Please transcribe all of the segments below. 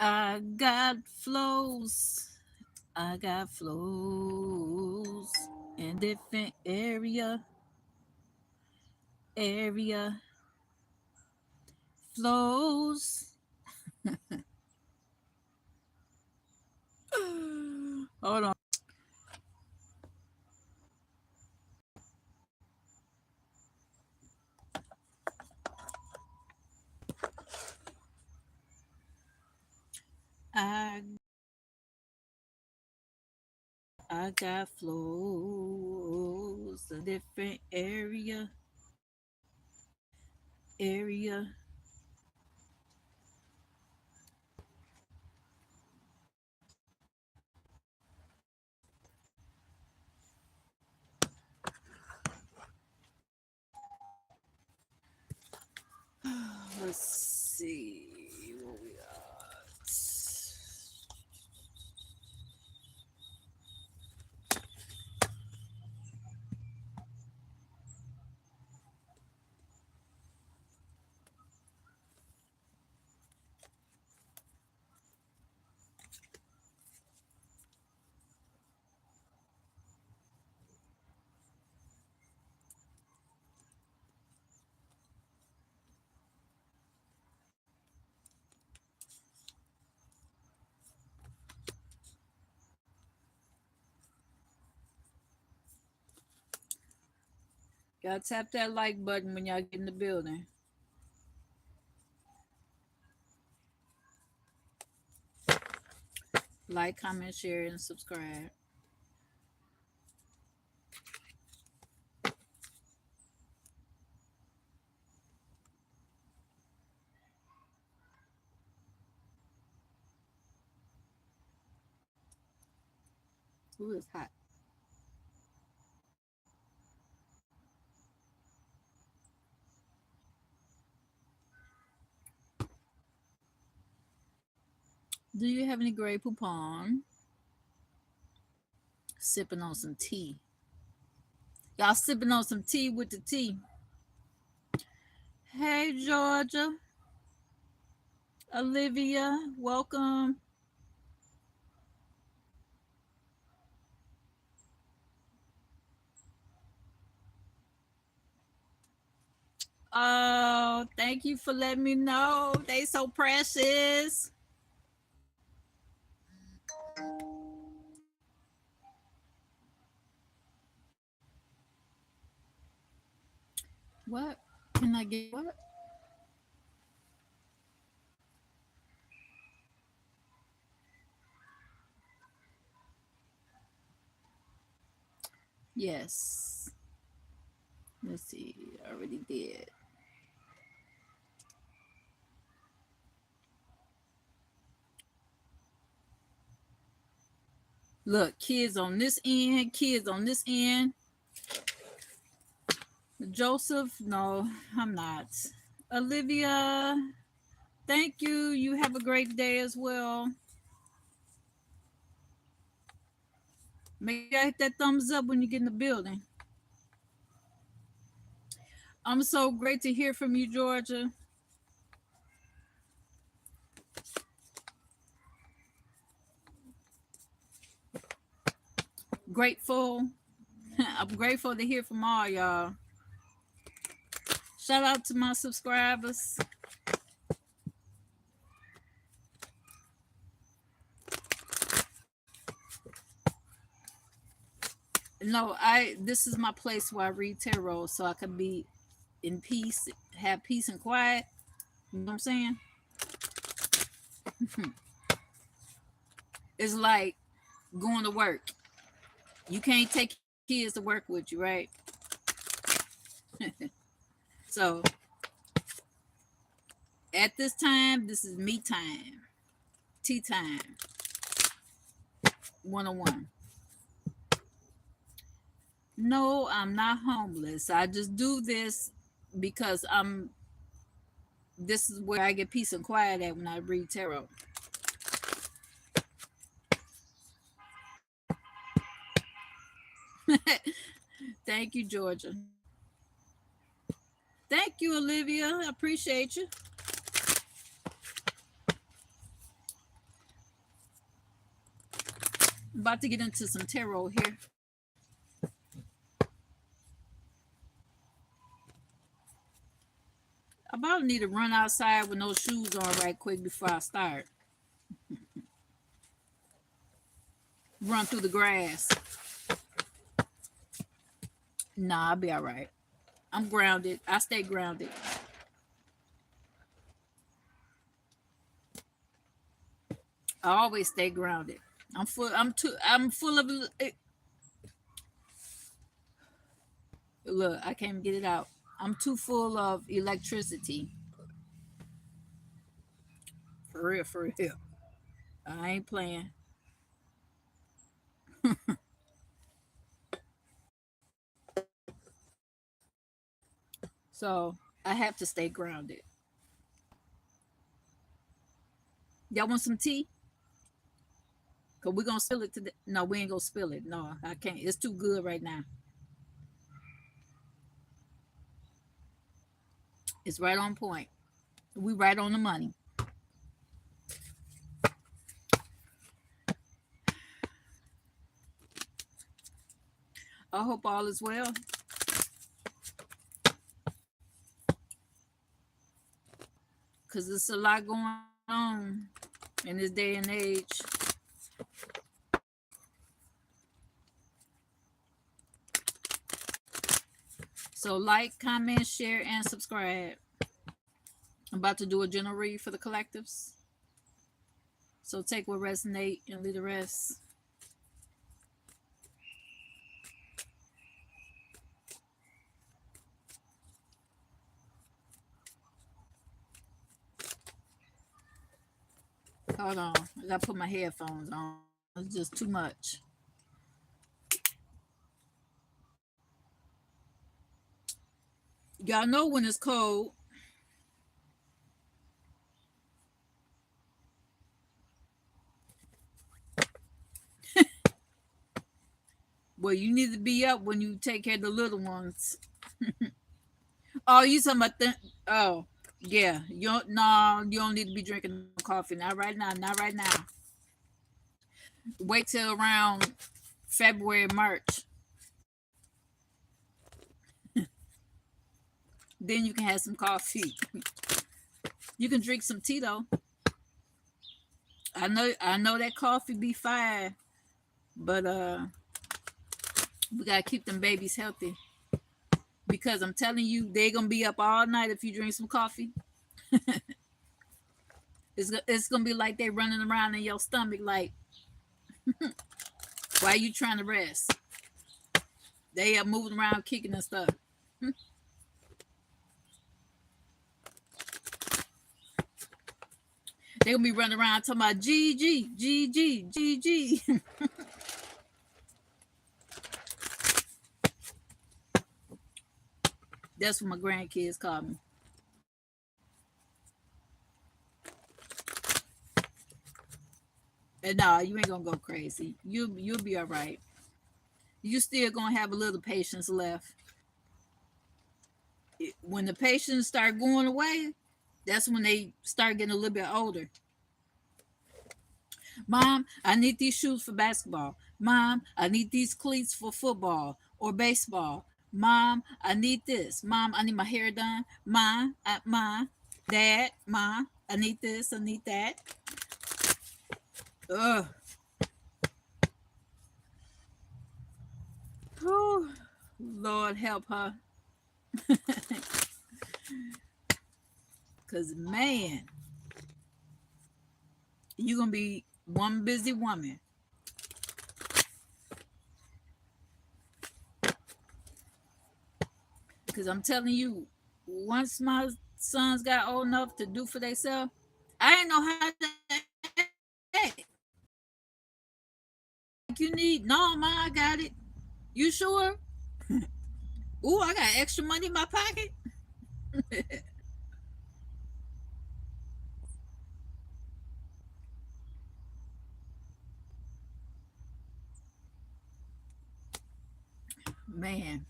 I got flows. I got flows in different area flows. Hold on. I I got flows in different area. Let's see what we got. Y'all tap that like button when y'all get in the building. Like, comment, share, and subscribe. Ooh, it's hot. Do you have any Grey Poupon? Sipping on some tea. Y'all sipping on some tea with the tea. Hey, Georgia. Olivia, welcome. Oh, thank you for letting me know. They so precious. What? Can I get what? Yes. Let's see. I already did. Look, kids on this end, kids on this end. Joseph, no, I'm not. Olivia, thank you. You have a great day as well. Make sure I hit that thumbs up when you get in the building. I'm so great to hear from you, Georgia. Grateful. I'm grateful to hear from all y'all. Shout out to my subscribers. No, this is my place where I read tarot so I can be in peace, have peace and quiet. You know what I'm saying? It's like going to work. You can't take kids to work with you, right? So at this time, this is me time. Tea-time 101. No, I'm not homeless. I just do this because this is where I get peace and quiet at when I read tarot. Thank you, Georgia. Thank you, Olivia. I appreciate you. about to get into some tarot here. I about need to run outside with no shoes on right quick before I start. Run through the grass. Nah, I'll be all right. I'm grounded. I stay grounded. I always stay grounded. I'm full. I'm full of. Look, I can't get it out. I'm too full of electricity. For real, for real. I ain't playing. So I have to stay grounded. Y'all want some tea? Cause we're gonna spill it today. No, we ain't gonna spill it. No, I can't. It's too good right now. It's right on point. We right on the money. I hope all is well. Cause there's a lot going on in this day and age. So like, comment, share, and subscribe. I'm about to do a general read for the collectives. So take what resonate and leave the rest. Hold on. I gotta put my headphones on. It's just too much. Y'all know when it's cold. Well, you need to be up when you take care of the little ones. Oh, you talking about the? Oh, yeah. You don't. No, you don't need to be drinking coffee. Not right now. Not right now. Wait till around February, March. Then you can have some coffee. You can drink some tea though. I know that coffee be fine, but we gotta keep them babies healthy. Because I'm telling you, they're gonna be up all night if you drink some coffee. It's gonna be like they running around in your stomach, like why you trying to rest? They are moving around, kicking and stuff. They gonna be running around talking about GG, GG, GG. That's what my grandkids call me. And nah, you ain't gonna go crazy. You'll be all right. You still gonna have a little patience left. When the patients start going away, that's when they start getting a little bit older. Mom, I need these shoes for basketball. Mom, I need these cleats for football or baseball. Mom, I need this. Mom, I need my hair done. Mom, Dad, Mom, I need this. I need that. Ugh. Whew. Lord help her. Because, man, you're going to be one busy woman. Because I'm telling you, once my sons got old enough to do for themselves, I didn't know how to act. You need, no, ma, I got it. You sure? Ooh, I got extra money in my pocket. Man,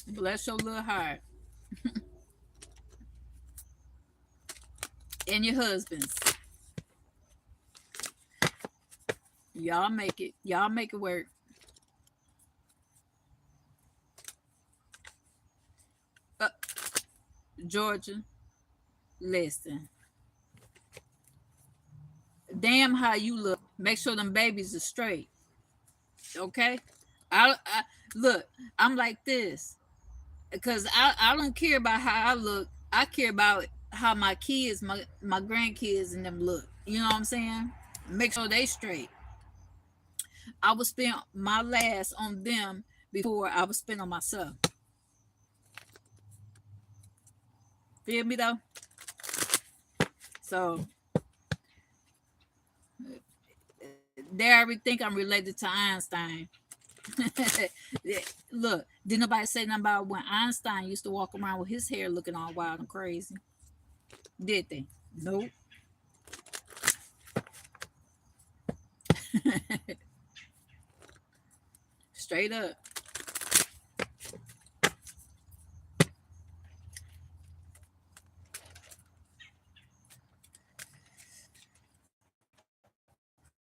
bless your little heart. And your husbands. Y'all make it. Y'all make it work. Uh, Georgia, listen. Damn how you look. Make sure them babies are straight. Okay? I look, I'm like this. Because I don't care about how I look. I care about how my kids, my grandkids and them look. You know what I'm saying? Make sure they straight. I would spend my last on them before I would spend on myself. Feel me though? So they already think I'm related to Einstein. Look, did nobody say nothing about when Einstein used to walk around with his hair looking all wild and crazy? Did they? Nope. Straight up.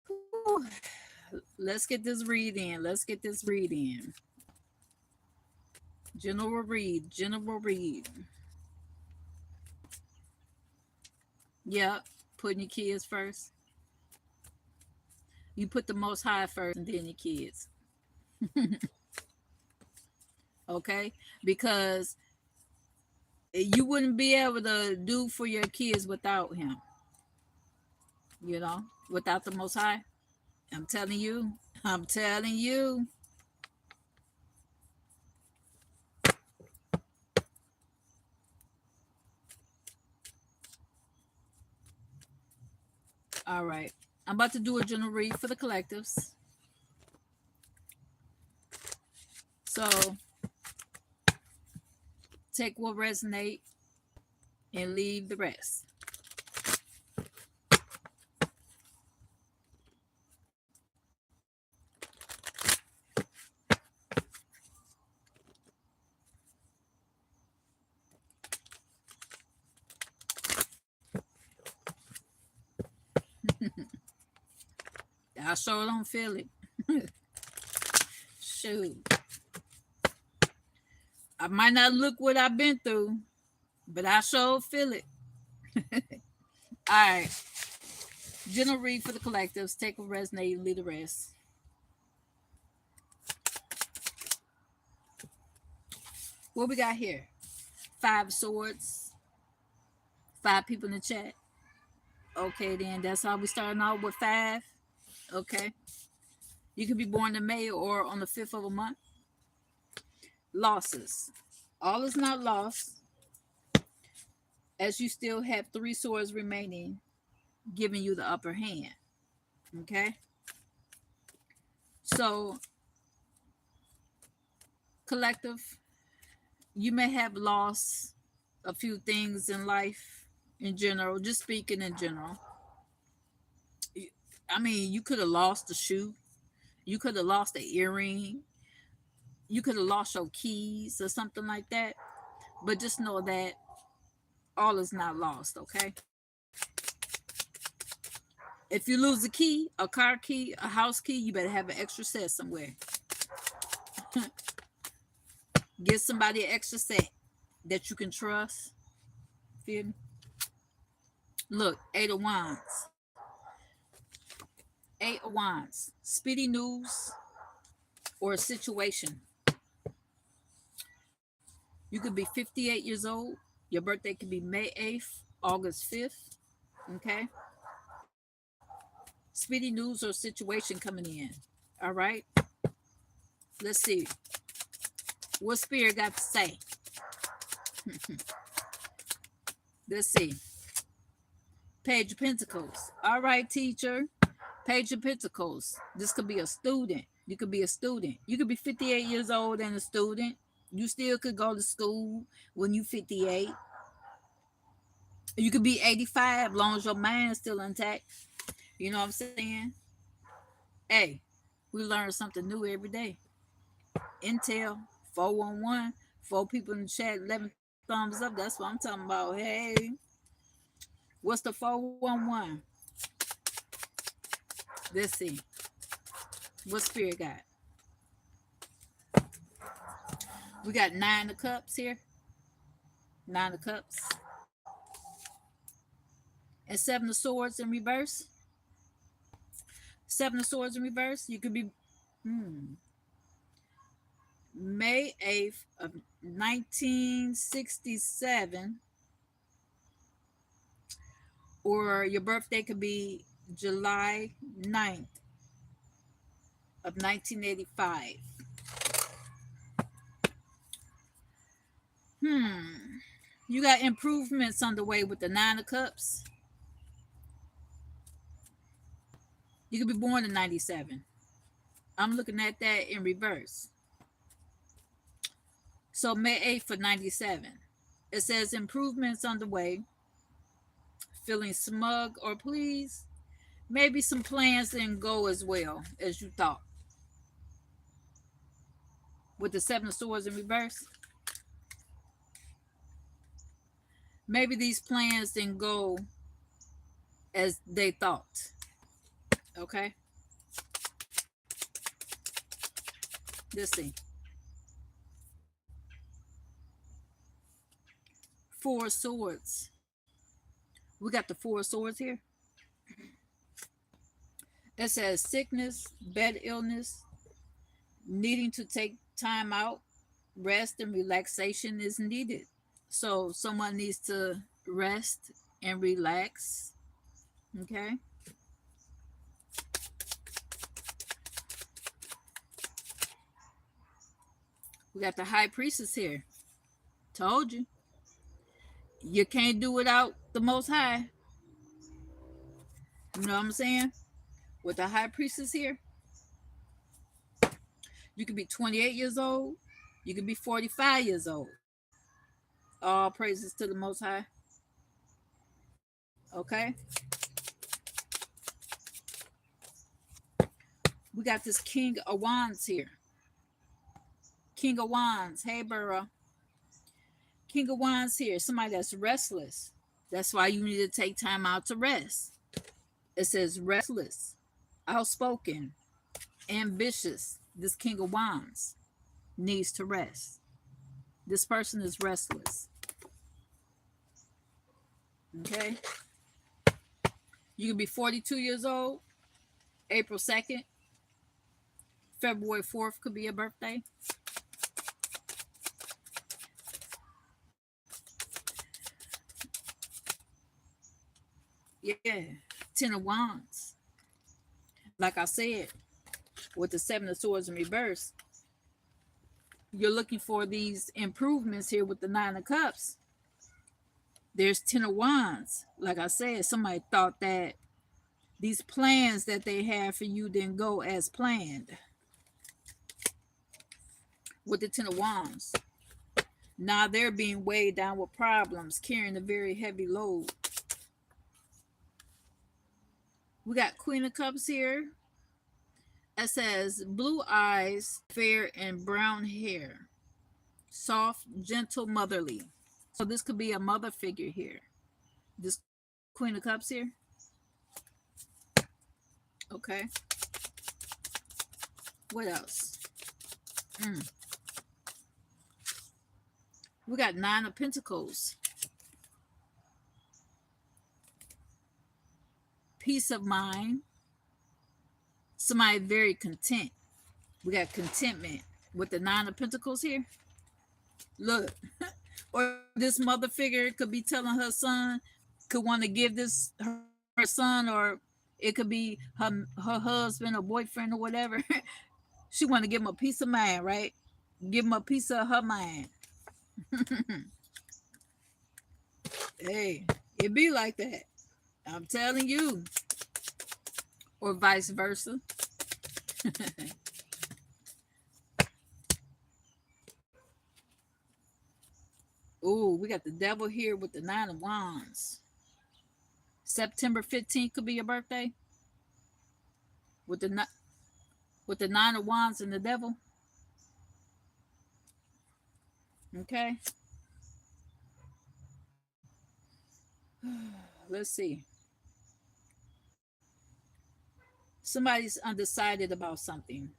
Whew. Let's get this read in. Let's get this read in. General read. General read. Yep. Putting your kids first. You put the most high first and then your kids. Okay? Because you wouldn't be able to do for your kids without him, without the most high. I'm telling you. I'm telling you. All right. I'm about to do a general read for the collectives. So take what resonate and leave the rest. I sure don't feel it. Shoot. I might not look what I've been through, but I sure feel it. All right. General read for the collectives. Take what resonate and leave the rest. What we got here? Five swords. Five people in the chat. Okay, then that's how we starting out with five. Okay. You could be born in May or on the 5th of a month. Losses. All is not lost, as you still have three swords remaining, giving you the upper hand. Okay. So, collective, you may have lost a few things in life in general, just speaking in general. I mean, you could have lost a shoe, you could have lost an earring, you could have lost your keys or something like that. But just know that all is not lost, okay? If you lose a key, a car key, a house key, you better have an extra set somewhere. Get somebody an extra set that you can trust. Feel me? Look, Eight of Wands. Eight of Wands. Speedy news or a situation. You could be 58 years old. Your birthday could be May 8th, August 5th. Okay? Speedy news or situation coming in. All right? Let's see. What Spirit got to say? Let's see. Page of Pentacles. All right, teacher. Page of Pentacles. This could be a student. You could be a student. You could be 58 years old and a student. You still could go to school when you 58. You could be 85 as long as your mind is still intact. You know what I'm saying? Hey, we learn something new every day. Intel 411. Four people in the chat, 11 thumbs up. That's what I'm talking about. Hey, what's the 411? Let's see. What spirit got? We got nine of cups here. Nine of cups. And seven of swords in reverse. Seven of swords in reverse. You could be May 8th of 1967, or your birthday could be July 9th of 1985. You got improvements underway with the nine of cups. You could be born in 97. I'm looking at that in reverse. So May 8th for 97. It says improvements underway. Feeling smug or pleased. Maybe some plans didn't go as well as you thought. With the seven of swords in reverse. Maybe these plans didn't go as they thought. Okay? Let's see. Four of swords. We got the four of swords here. It says sickness, bed illness, needing to take time out, rest and relaxation is needed. So someone needs to rest and relax. Okay. We got the high priestess here. Told you. You can't do without the most high. You know what I'm saying? With the high priestess here, you could be 28 years old. You could be 45 years old. All praises to the most high. Okay. We got this King of Wands here. King of Wands. Hey, Burra. King of Wands here. Somebody that's restless. That's why you need to take time out to rest. It says restless, outspoken, ambitious. This King of Wands needs to rest. This person is restless. Okay. You can be 42 years old. April 2nd. February 4th could be a birthday. Yeah. Ten of Wands. Like I said, with the seven of swords in reverse, you're looking for these improvements here with the nine of cups. There's ten of wands. Like I said, somebody thought that these plans that they had for you didn't go as planned. With the ten of wands, now they're being weighed down with problems, carrying a very heavy load. We got Queen of Cups here. It says blue eyes, fair and brown hair, soft, gentle, motherly. So this could be a mother figure here. This Queen of Cups here. Okay. What else? We got Nine of Pentacles. Peace of mind. Somebody very content. We got contentment with the Nine of Pentacles here. Look. Or this mother figure could be telling her son, could want to give this her son, or it could be her husband or boyfriend or whatever. She want to give him a piece of mind, right? Give him a piece of her mind. Hey, it be like that. I'm telling you. Or vice versa. Ooh, we got the devil here with the Nine of Wands. September 15th could be your birthday. With the Nine of Wands and the devil. Okay. Let's see. Somebody's undecided about something.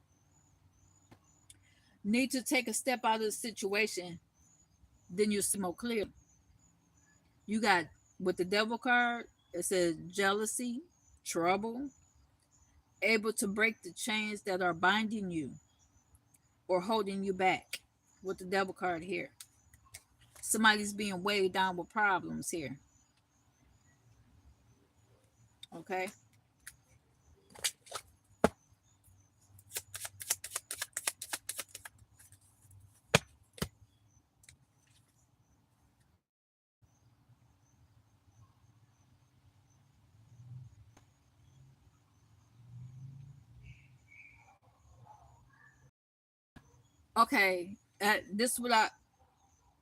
Need to take a step out of the situation, then you'll see more clear. You got with the devil card, it says jealousy, trouble, able to break the chains that are binding you or holding you back. With the devil card here, somebody's being weighed down with problems here. Okay. Okay. This is what I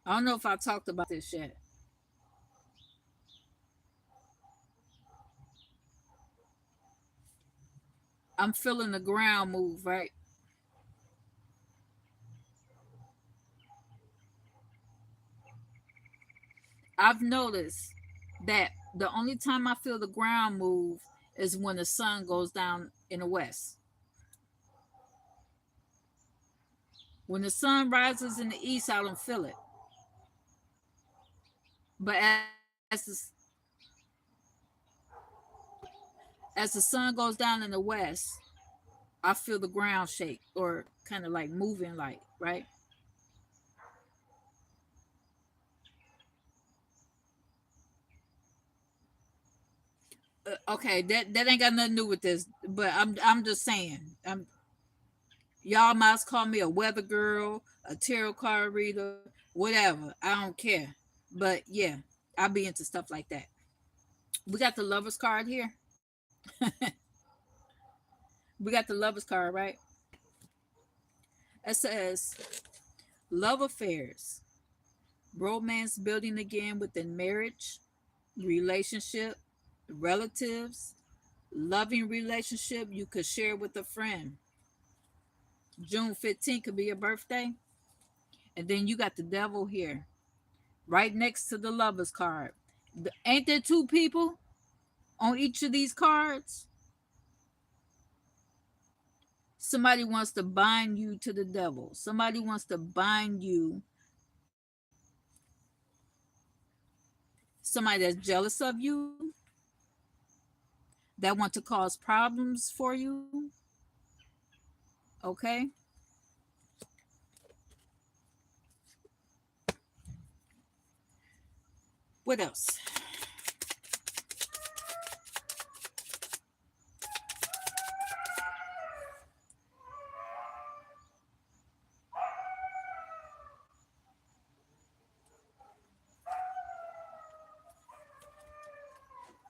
don't know if I talked about this yet. I'm feeling the ground move, right? I've noticed that the only time I feel the ground move is when the sun goes down in the west. When the sun rises in the east, I don't feel it. But as the sun goes down in the west, I feel the ground shake or kind of like moving, like right. Okay, that ain't got nothing to do with this. But I'm just saying. Y'all might call me a weather girl, a tarot card reader, whatever. I don't care. But yeah, I'll be into stuff like that. We got the lovers card here. We got the lovers card, right? It says love affairs, romance building again within marriage, relationship, relatives, loving relationship you could share with a friend. June 15th could be your birthday. And then you got the devil here, right next to the lovers card. Ain't there two people on each of these cards? Somebody wants to bind you to the devil. Somebody wants to bind you. Somebody that's jealous of you, that want to cause problems for you. Okay. What else?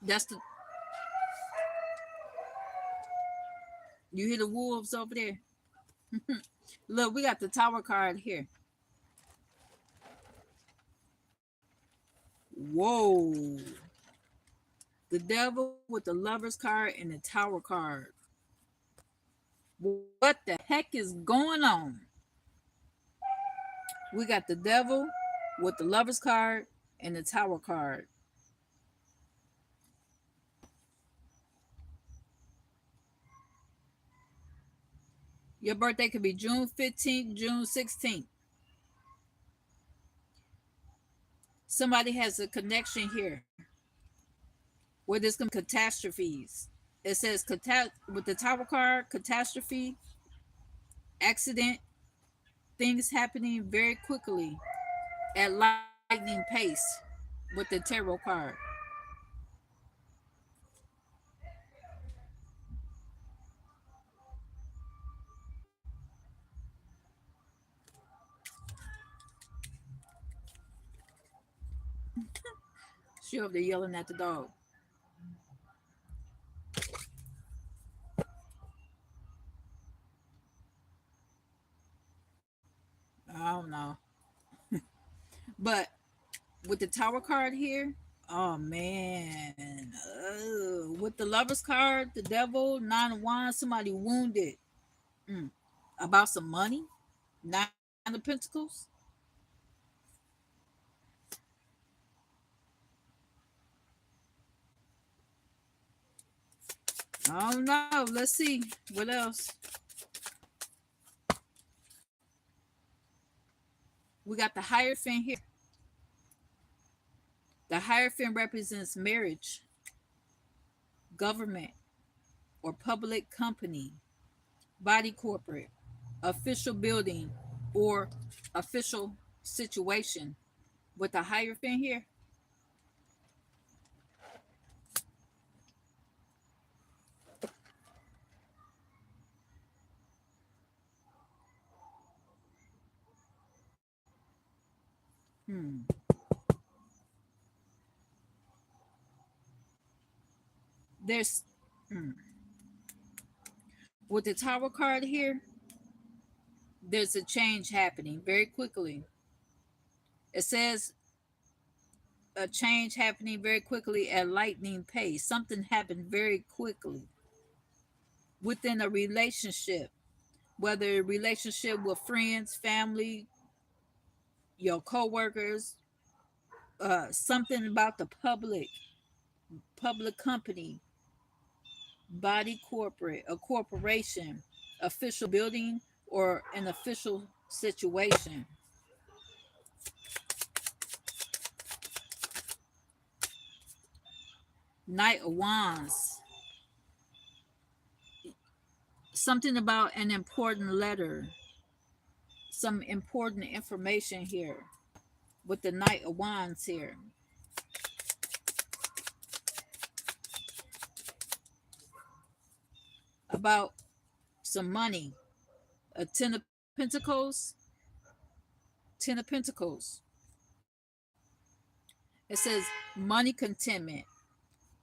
That's the you hear the wolves over there. Look, we got the tower card here. Whoa. The devil with the lovers card and the tower card. What the heck is going on? We got the devil with the lovers card and the tower card. Your birthday could be June 15th, June 16th. Somebody has a connection here where there's going to be catastrophes. It says with the tower card, catastrophe, accident, things happening very quickly at lightning pace with the tarot card. She over there yelling at the dog. I don't know. But with the tower card here, oh man. With the lovers card, the devil, nine of wands, somebody wounded. Mm. About some money, nine of pentacles. I don't know. Let's see. What else? We got the Hierophant here. The Hierophant represents marriage, government, or public company, body corporate, official building, or official situation. With the Hierophant here, hmm, there's hmm, with the Tower card here, there's a change happening very quickly. It says a change happening very quickly at lightning pace. Something happened very quickly within a relationship, whether a relationship with friends, family, your coworkers, something about the public company, body corporate, a corporation, official building, or an official situation. Knight of Wands, something about an important letter, some important information here with the Knight of Wands here. About some money, a Ten of Pentacles, Ten of Pentacles. It says money contentment,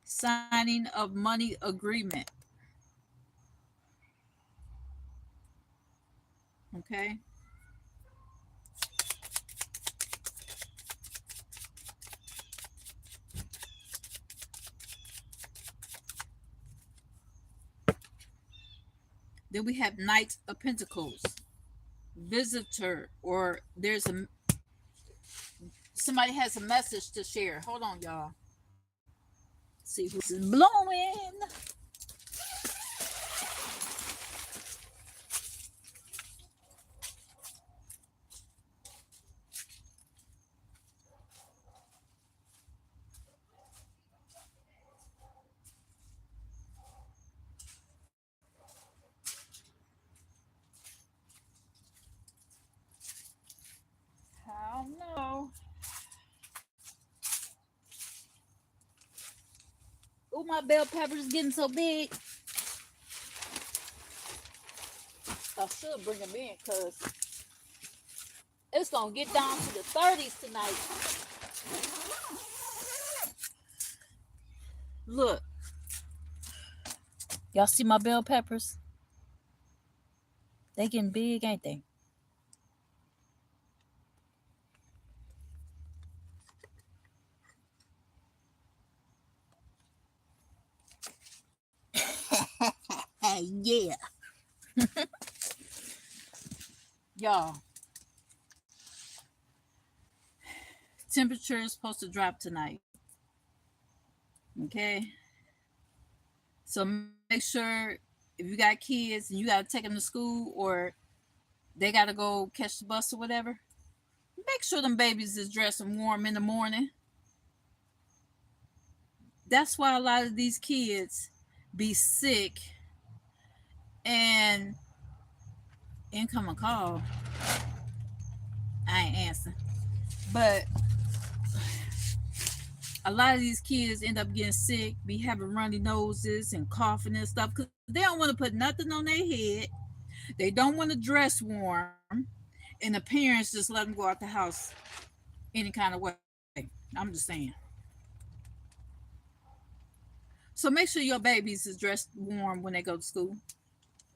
signing of money agreement. Okay. Then we have Knight of Pentacles, visitor, or there's a somebody has a message to share. Hold on, y'all. See who's blowing. I don't know. Oh, my bell pepper's getting so big. I should bring them in because it's gonna get down to the 30s tonight. Look, y'all see my bell peppers? They getting big, ain't they? Yeah, y'all. Temperature is supposed to drop tonight. Okay, so make sure if you got kids and you gotta take them to school or they gotta go catch the bus or whatever, make sure them babies is dressed and warm in the morning. That's why a lot of these kids be sick and incoming call. I ain't answering. But a lot of these kids end up getting sick, be having runny noses and coughing and stuff because they don't want to put nothing on their head. They don't want to dress warm. And the parents just let them go out the house any kind of way. I'm just saying. So make sure your babies is dressed warm when they go to school.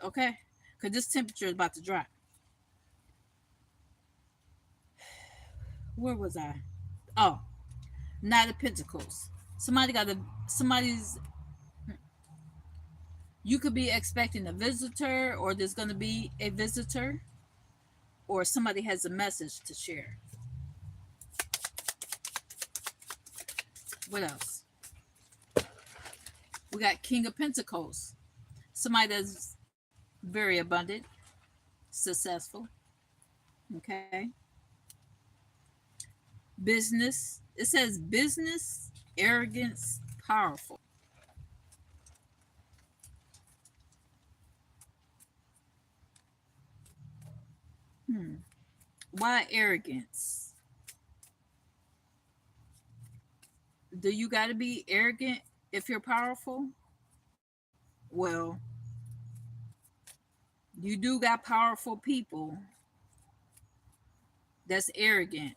Okay? Because this temperature is about to drop. Where was I? Oh, Knight of Pentacles. Somebody's you could be expecting a visitor or there's going to be a visitor or somebody has a message to share. What else? We got King of Pentacles. Somebody that's very abundant, successful. Okay. Business. It says business, arrogance, powerful. Hmm. Why arrogance? Do you got to be arrogant if you're powerful? Well, you do got powerful people that's arrogant.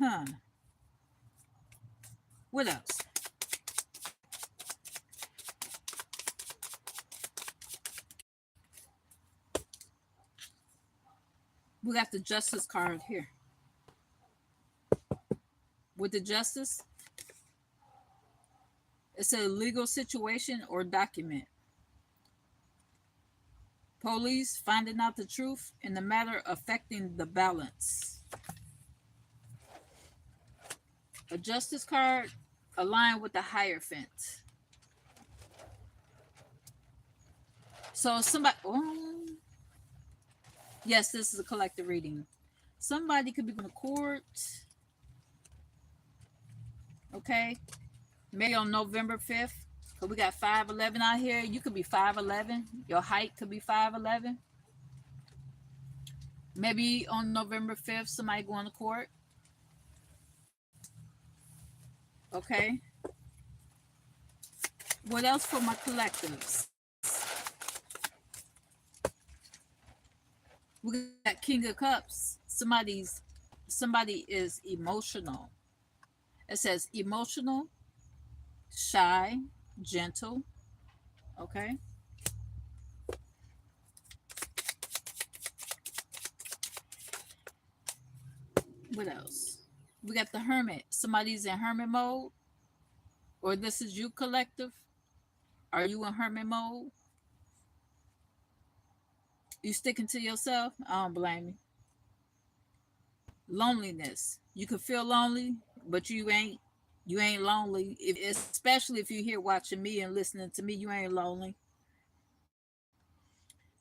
Huh. What else? We got the justice card here. With the justice, it's a legal situation or document. Police finding out the truth in the matter affecting the balance. A justice card aligned with the Hierophant. So somebody, oh, yes, this is a collective reading. Somebody could be going to court, okay, maybe on November 5th. Because we got 5'11" out here. You could be 5'11". Your height could be 5'11". Maybe on November 5th, somebody going to court, okay. What else for my collectives? We got King of Cups. Somebody is emotional. It says emotional, shy, gentle. Okay. What else? We got the Hermit. Somebody's in hermit mode, or this is you collective. Are you in hermit mode? You sticking to yourself? I don't blame you. Loneliness. You can feel lonely, but you ain't lonely. Especially if you're here watching me and listening to me, you ain't lonely.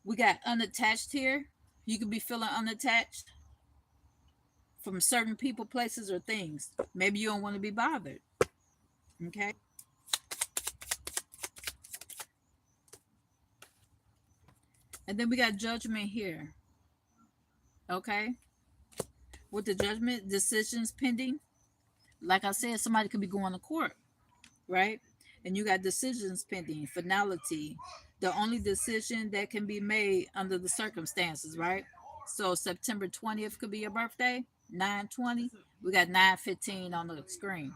We got unattached here. You could be feeling unattached from certain people, places, or things. Maybe you don't want to be bothered. Okay. And then we got judgment here. Okay. With the judgment, decisions pending. Like I said, somebody could be going to court, right? And you got decisions pending, finality, the only decision that can be made under the circumstances, right? So September 20th could be your birthday, 9/20. We got 9/15 on the screen.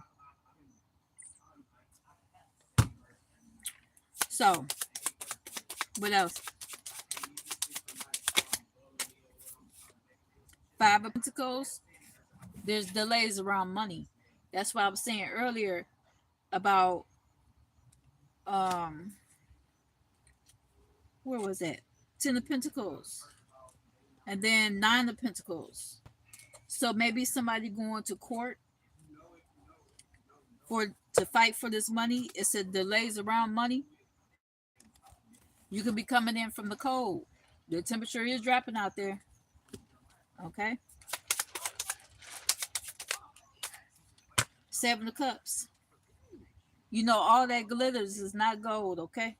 So what else? Five of Pentacles. There's delays around money. That's why I was saying earlier about um where was that? Ten of Pentacles. And then Nine of Pentacles. So maybe somebody going to court for to fight for this money. It said delays around money. You could be coming in from the cold. The temperature is dropping out there. Okay. Seven of Cups. You know all that glitters is not gold. Okay.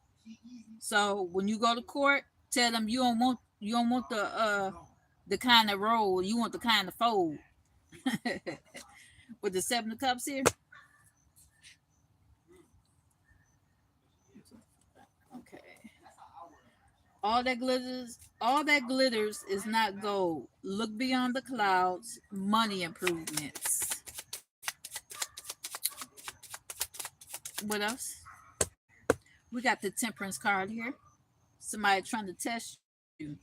So when you go to court, tell them you don't want the kind of roll. You want the kind of fold. With the Seven of Cups here. Okay. All that glitters is not gold. Look beyond the clouds. Money improvements. What else? We got the Temperance card here. Somebody trying to test you.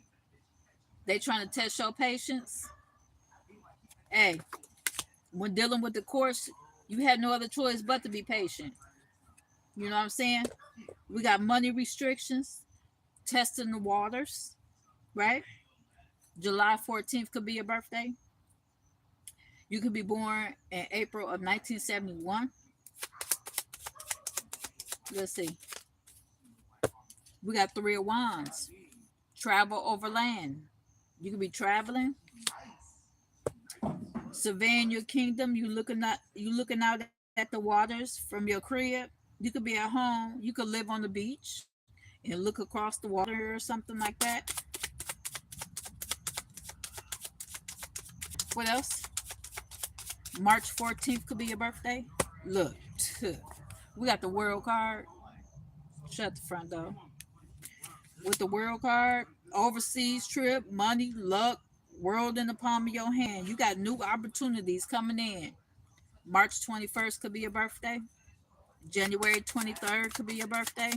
They trying to test your patience. Hey, when dealing with the course, you had no other choice but to be patient. You know what I'm saying? We got money restrictions, testing the waters, right? July 14th could be your birthday. You could be born in April of 1971. Let's see. We got three of wands. Travel over land. You could be traveling, surveying your kingdom. You looking out at the waters from your crib. You could be at home. You could live on the beach and look across the water or something like that. What else? March 14th could be your birthday. Look, we got the world card. Shut the front door. With the world card, overseas trip, money, luck, world in the palm of your hand. You got new opportunities coming in. March 21st could be your birthday. January 23rd could be your birthday.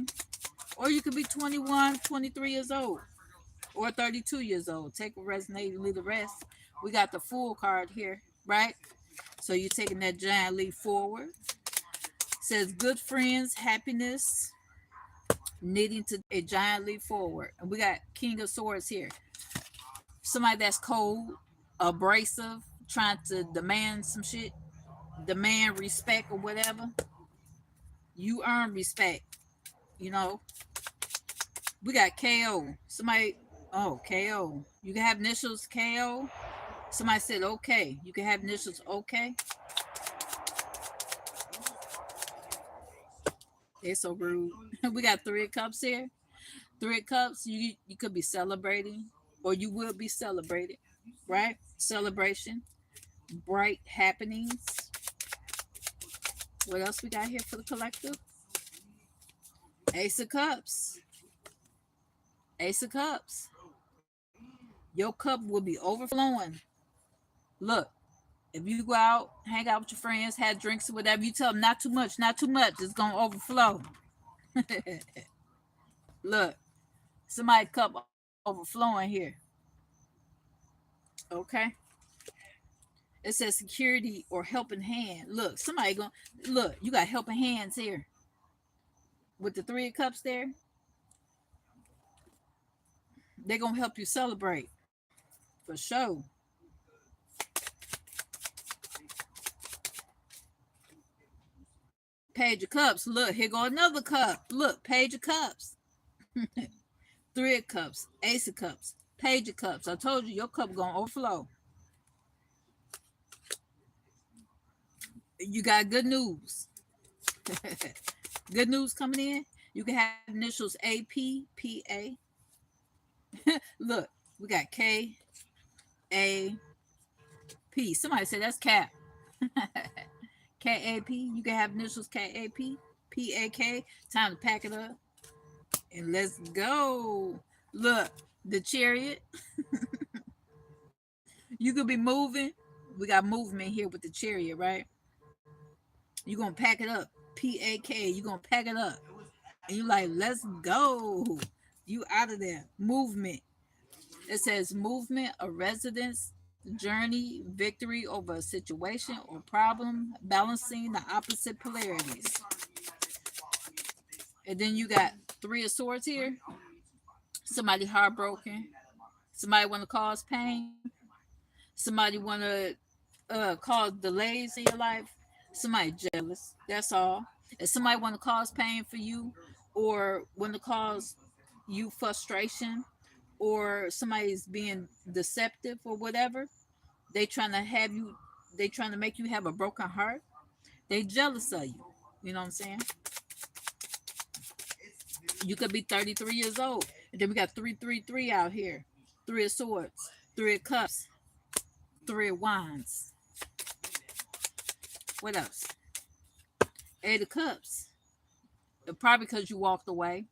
Or you could be 21, 23 years old. Or 32 years old. Take what resonates and leave the rest. We got the full card here, right? So you're taking that giant leap forward. Says good friends, happiness, needing to a giant leap forward. And we got King of Swords here. Somebody that's cold, abrasive, trying to demand some shit, demand respect or whatever. You earn respect, you know. We got KO. Somebody, oh, KO. You can have initials KO. Somebody said okay. You can have initials okay. They're so rude. We got three of cups here. Three of cups, you could be celebrating or you will be celebrated, right? Celebration, bright happenings. What else we got here for the collective? Ace of Cups. Ace of Cups. Your cup will be overflowing. Look, if you go out, hang out with your friends, have drinks or whatever, you tell them not too much, not too much. It's gonna overflow. Look, somebody cup overflowing here. Okay. It says security or helping hand. Look, somebody going look, you got helping hands here. With the three of cups there, they're gonna help you celebrate. For sure. Page of Cups. Look, here go another cup. Look, Page of Cups. Three of Cups. Ace of Cups. Page of Cups. I told you your cup gonna overflow. You got good news. Good news coming in. You can have initials APPA. Look, we got KAP. Somebody said that's Cap. KAP. You can have initials KAP, PAK. Time to pack it up and let's go. Look, the chariot. You could be moving. We got movement here with the chariot, right? You're gonna pack it up. PAK. You're gonna pack it up. And you like, let's go. You out of there. Movement. It says movement, a residence, journey, victory over a situation or problem, balancing the opposite polarities. And then you got three of swords here. Somebody heartbroken. Somebody want to cause pain. Somebody want to cause delays in your life. Somebody jealous. That's all. If somebody want to cause pain for you, or want to cause you frustration, or somebody's being deceptive or whatever, they trying to have you. They trying to make you have a broken heart. They jealous of you. You know what I'm saying? You could be 33 years old, and then we got 333 out here. Three of swords, three of cups, three of wands. What else? Eight of cups. Probably because you walked away.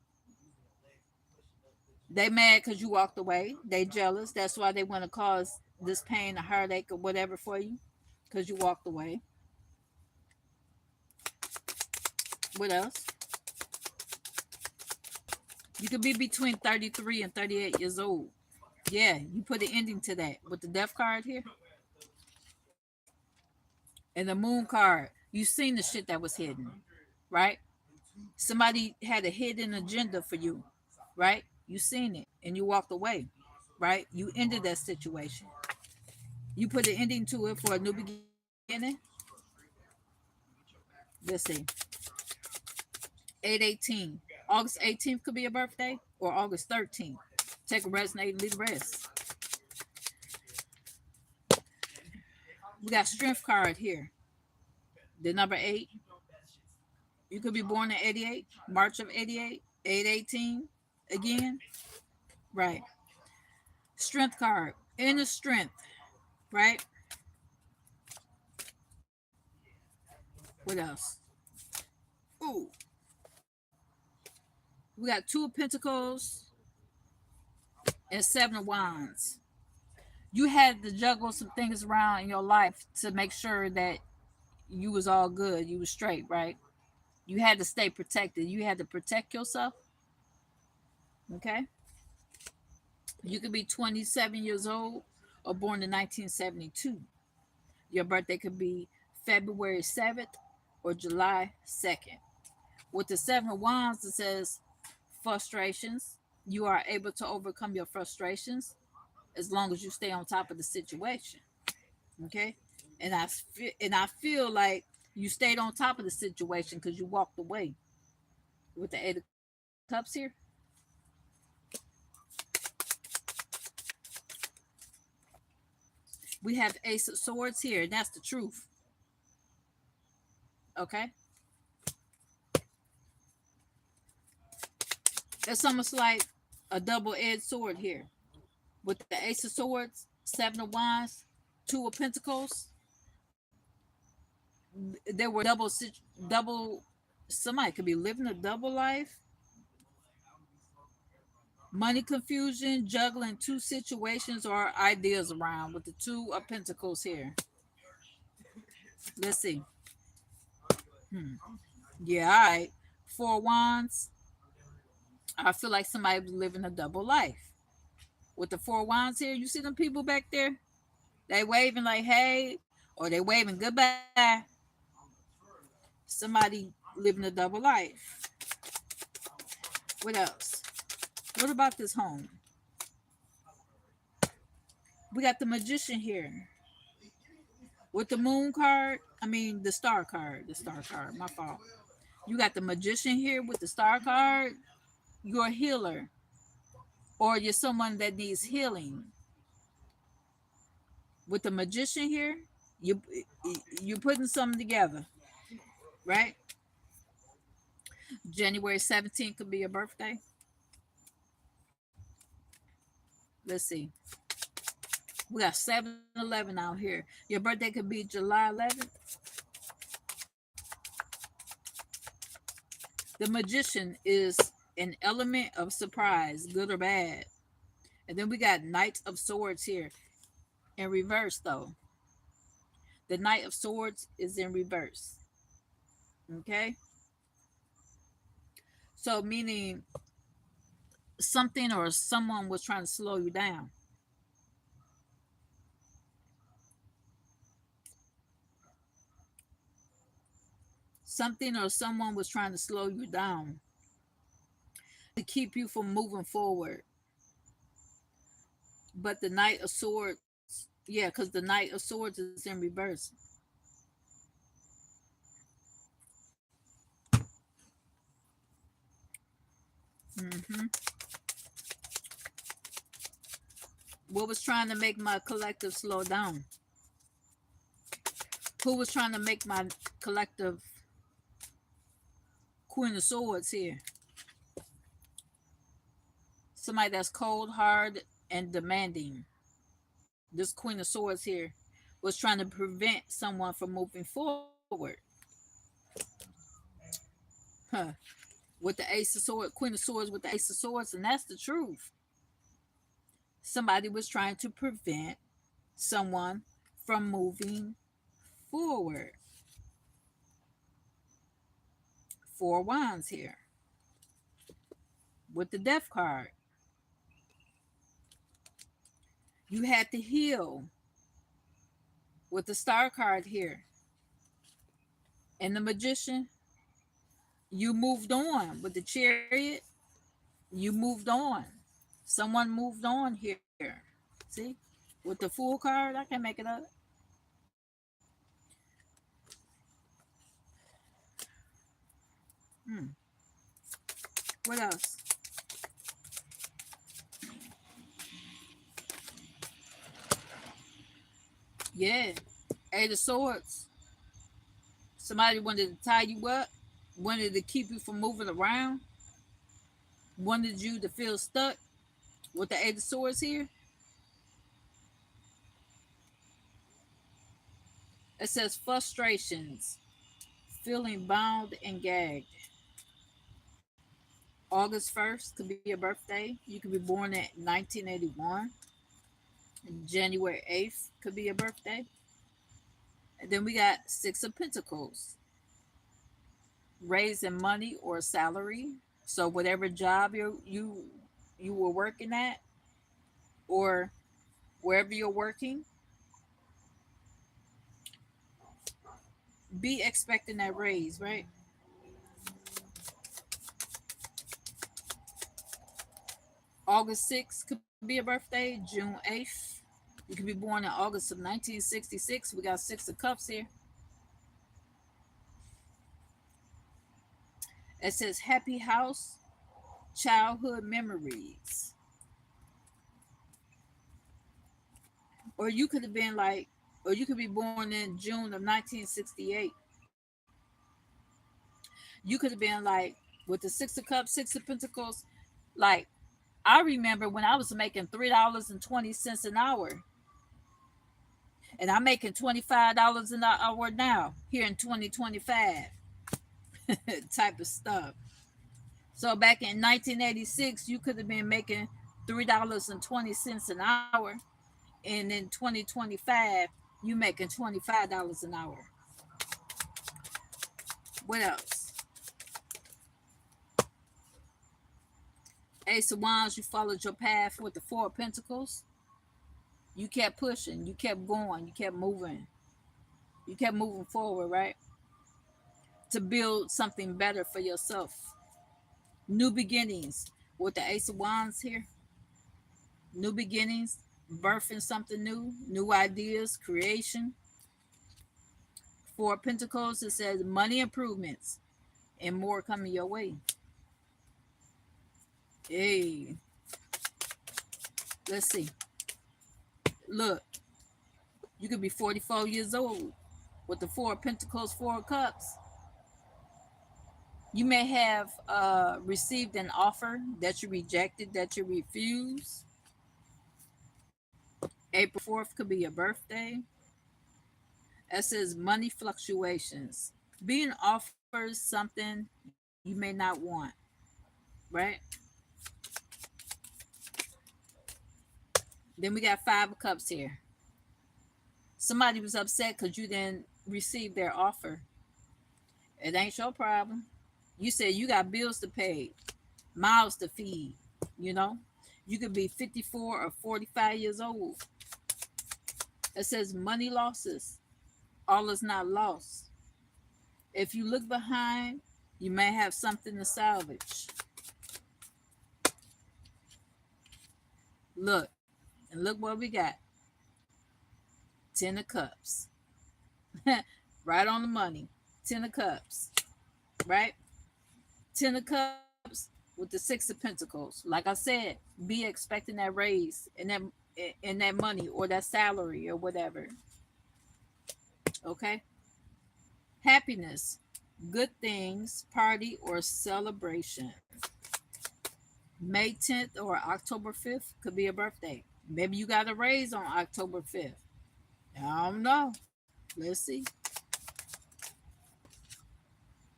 They mad because you walked away. They jealous. That's why they want to cause this pain, a heartache, or whatever for you, because you walked away. What else? You could be between 33 and 38 years old. Yeah, you put an ending to that with the death card here and the moon card. You seen the shit that was hidden, right? Somebody had a hidden agenda for you, right? You seen it and you walked away, right? You ended that situation. You put an ending to it for a new beginning. Let's see. 8/18. August 18th could be a birthday, or August 13th. Take a rest and leave the rest. We got strength card here. The number 8. You could be born in 88, March of 88, 8/18 again. Right. Strength card. Inner strength. Right? What else? Ooh. We got 2 of Pentacles and 7 of Wands. You had to juggle some things around in your life to make sure that you was all good. You was straight, right? You had to stay protected. You had to protect yourself. Okay? You could be 27 years old or born in 1972. Your birthday could be February 7th or July 2nd. With the 7 of Wands, it says frustrations. You are able to overcome your frustrations as long as you stay on top of the situation. Okay? And I feel like you stayed on top of the situation because you walked away. With the 8 of Cups here, we have Ace of Swords here, and that's the truth. Okay? It's almost like a double-edged sword here. With the Ace of Swords, 7 of Wands, 2 of Pentacles, there were double. Somebody could be living a double life. Money confusion, juggling 2 situations or ideas around with the 2 of Pentacles here. Let's see. Yeah, all right. 4 of Wands. I feel like somebody was living a double life. With the 4 of Wands here, you see them people back there? They waving like hey, or they waving goodbye. Somebody living a double life. What else? What about this home? We got the Magician here. With the moon card, I mean the star card. The star card, my fault. You got the Magician here with the star card. You're a healer. Or you're someone that needs healing. With the Magician here, you you're putting something together, right? January 17th could be your birthday. Let's see. We got 7/11 out here. Your birthday could be July 11th. The Magician is an element of surprise, good or bad. And then we got Knight of Swords here in reverse, though. The Knight of Swords is in reverse. Okay? So, meaning something or someone was trying to slow you down. Something or someone was trying to slow you down to keep you from moving forward. But the Knight of Swords, yeah, because the Knight of Swords is in reverse. hmm What was trying to make my collective slow down? Who was trying to make my collective Queen of Swords here? Somebody that's cold, hard, and demanding. This Queen of Swords here was trying to prevent someone from moving forward. Huh. With the Ace of Swords, Queen of Swords with the Ace of Swords, and that's the truth. Somebody was trying to prevent someone from moving forward. 4 Wands here with the Death card. You had to heal with the Star card here. And the Magician, you moved on. With the Chariot, you moved on. Someone moved on here. See? With the Fool card, I can make it up. Hmm. What else? Yeah. Eight of Swords. Somebody wanted to tie you up, wanted to keep you from moving around, wanted you to feel stuck with the Eight of Swords here. It says frustrations, feeling bound and gagged. August 1st could be a birthday. You could be born in 1981. January 8th could be a birthday. And then we got Six of Pentacles, raising money or salary. So whatever job you were working at, or wherever you're working, be expecting that raise, right? August 6th could be a birthday, June 8th. You could be born in August of 1966. We got Six of Cups here. It says happy house, childhood memories. Or you could have been like, or you could be born in June of 1968. You could have been like, with the Six of Cups, Six of Pentacles, like, I remember when I was making $3.20 an hour, and I'm making $25 an hour now here in 2025 type of stuff. So back in 1986, you could have been making $3.20 an hour, and in 2025, you making $25 an hour. What else? Ace of Wands, you followed your path with the Four of Pentacles. You kept pushing, you kept going, you kept moving forward, right? To build something better for yourself. New beginnings with the Ace of Wands here. New beginnings, birthing something new, new ideas, creation. Four of Pentacles, it says money improvements and more coming your way. Hey, let's see. Look, you could be 44 years old with the Four of Pentacles, Four of Cups. You may have received an offer that you rejected, that you refused. April 4th could be your birthday. It says money fluctuations. Being offered something you may not want, right? Then we got Five of Cups here. Somebody was upset because you didn't receive their offer. It ain't your problem. You said you got bills to pay, mouths to feed, you know? You could be 54 or 45 years old. It says money losses. All is not lost. If you look behind, you may have something to salvage. Look, and look what we got. Ten of Cups. Right on the money. Ten of Cups. Right? Ten of Cups with the Six of Pentacles. Like I said, be expecting that raise and that money or that salary or whatever. Okay? Happiness, good things, party or celebration. May 10th or October 5th could be a birthday. Maybe you got a raise on October 5th. I don't know. Let's see.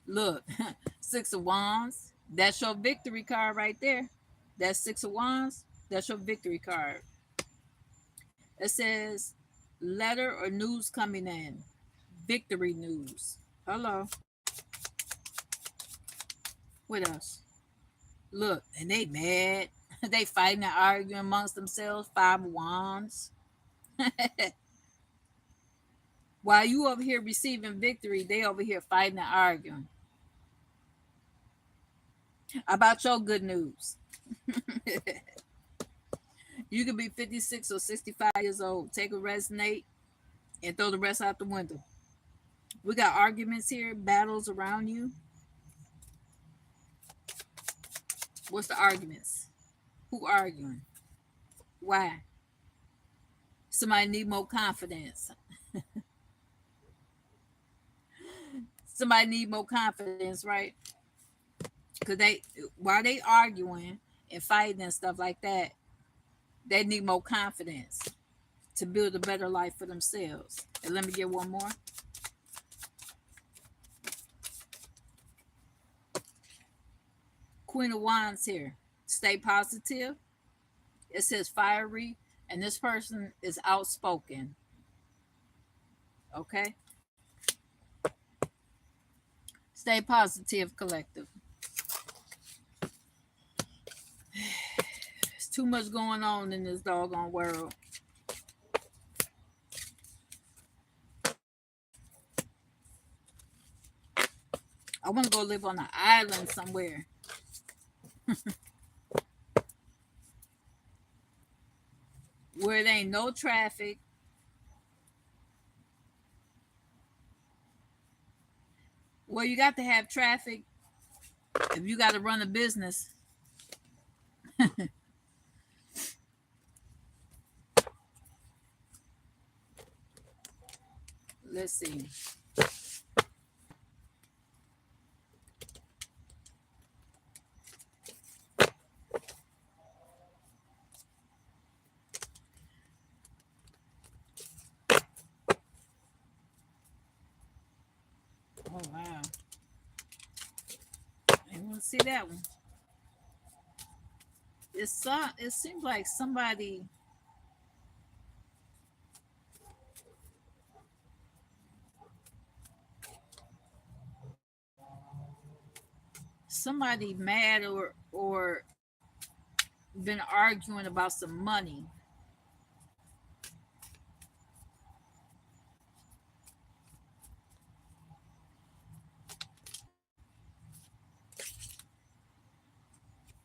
Look, Six of Wands. That's your victory card right there. That's Six of Wands. That's your victory card. It says letter or news coming in. Victory news. Hello. What else? Look, and they mad. They fighting and arguing amongst themselves. Five of Wands. While you over here receiving victory, they over here fighting and arguing about your good news. You could be 56 or 65 years old. Take a resonate and throw the rest out the window. We got arguments here, battles around you. What's the arguments? Who arguing? Why? Somebody need more confidence. Somebody need more confidence, right? Because while they arguing and fighting and stuff like that, they need more confidence to build a better life for themselves. And let me get one more. Queen of Wands here. Stay positive. It says fiery, and this person is outspoken. Okay? Stay positive, collective. There's too much going on in this doggone world. I want to go live on an island somewhere. Where there ain't no traffic. Well, you got to have traffic if you got to run a business. Let's see. Oh, wow. I didn't want to see that one. It seems like somebody mad or been arguing about some money.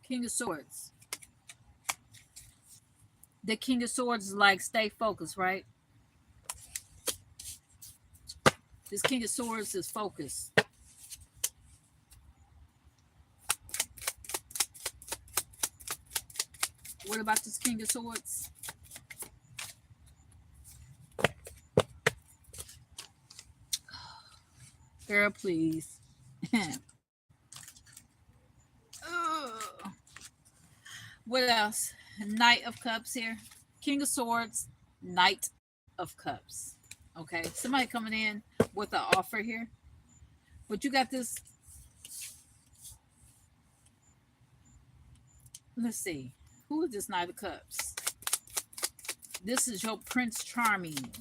King of Swords. The King of Swords is like stay focused, right? This King of Swords is focused. What about this King of Swords? Girl, please. What else? Knight of Cups here. King of Swords, Knight of Cups. Okay, somebody coming in with an offer here. But you got this. Let's see. Who is this Knight of Cups? This is your Prince Charming.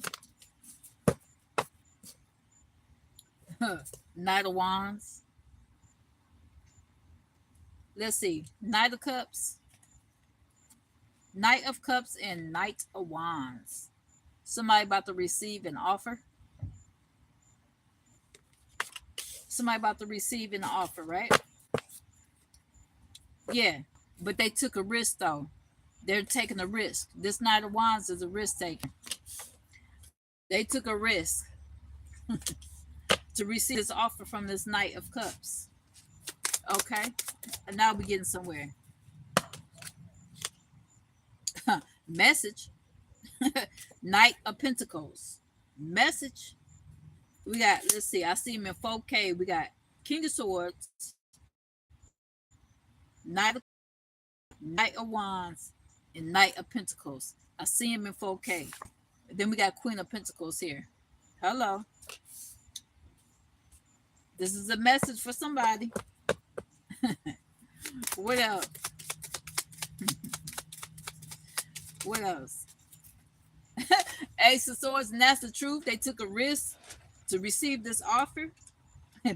Knight of Wands. Let's see. Knight of Cups. Knight of Cups and Knight of Wands. Somebody about to receive an offer. Somebody about to receive an offer, right? Yeah, but they took a risk though. They're taking a risk. This Knight of Wands is a risk taker. They took a risk to receive this offer from this Knight of Cups. Okay, and now we're getting somewhere. Message. Knight of Pentacles. Message. We got, let's see, I see him in 4K. We got King of Swords, Knight of Wands, and Knight of Pentacles. I see him in 4K. Then we got Queen of Pentacles here. Hello. This is a message for somebody. What else? What else? Ace of Swords, and that's the truth. They took a risk to receive this offer.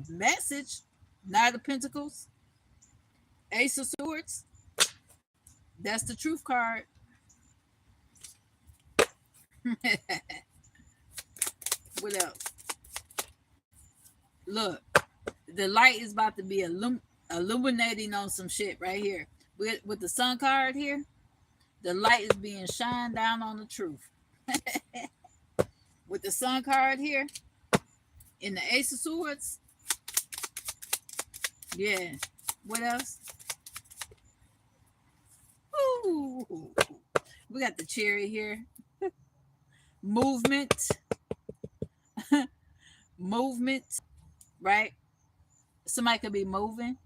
Message. Knight of Pentacles. Ace of Swords. That's the truth card. What else? Look, the light is about to be illuminating on some shit right here. With the Sun card here, the light is being shined down on the truth. With the Sun card here, in the Ace of Swords. Yeah. What else? Ooh. We got the cherry here. Movement, movement, right? Somebody could be moving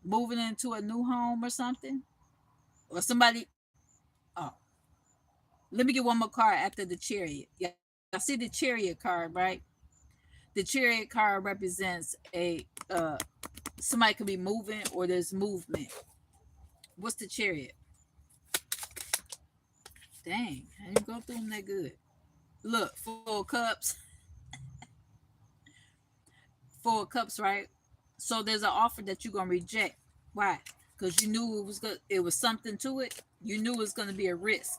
into a new home or something, or somebody. Oh, let me get one more card after the chariot. Yeah, I see the chariot card, right? The chariot card represents a somebody could be moving or there's movement. What's the chariot? Dang, I didn't go through them that good. Look, four cups, four cups, right? So there's an offer that you're gonna reject. Why? Because you knew it was good. It was something to it. You knew it was gonna be a risk.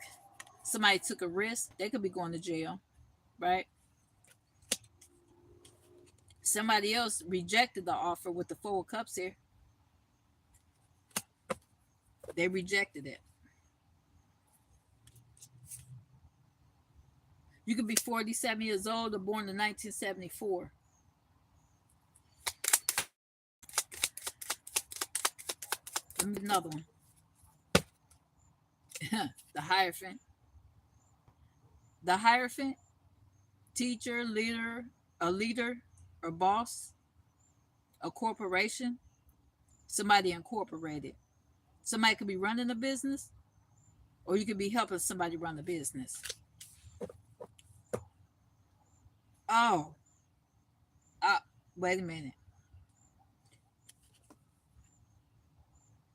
Somebody took a risk. They could be going to jail, right? Somebody else rejected the offer with the four cups here. They rejected it. You could be 47 years old or born in 1974. Let me get another one. The Hierophant. The Hierophant, teacher, leader, a leader, or boss, a corporation, somebody incorporated. Somebody could be running a business, or you could be helping somebody run a business. Oh, uh, wait a minute.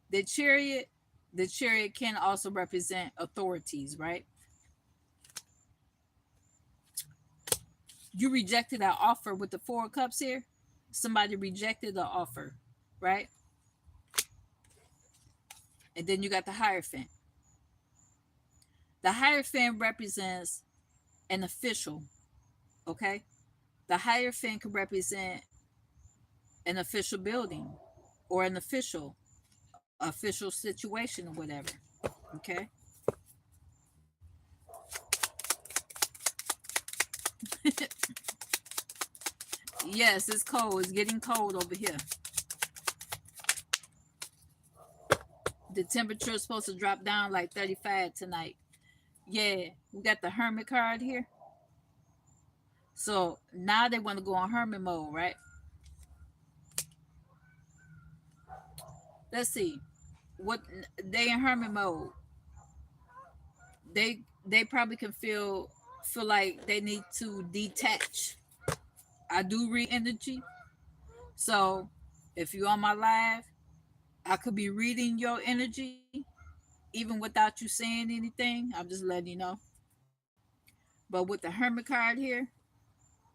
The chariot, the chariot can also represent authorities, right? You rejected that offer with the four cups here. Somebody rejected the offer, right? And then you got the Hierophant. The Hierophant represents an official, okay? The Hierophant could represent an official building or an official situation or whatever, okay? Yes, it's cold. It's getting cold over here. The temperature is supposed to drop down like 35 tonight. Yeah, we got the Hermit card here. So now they want to go on Hermit mode, right? Let's see. What they in Hermit mode. They probably can feel like they need to detach. I do read energy. So if you're on my live, I could be reading your energy even without you saying anything. I'm just letting you know. But with the Hermit card here,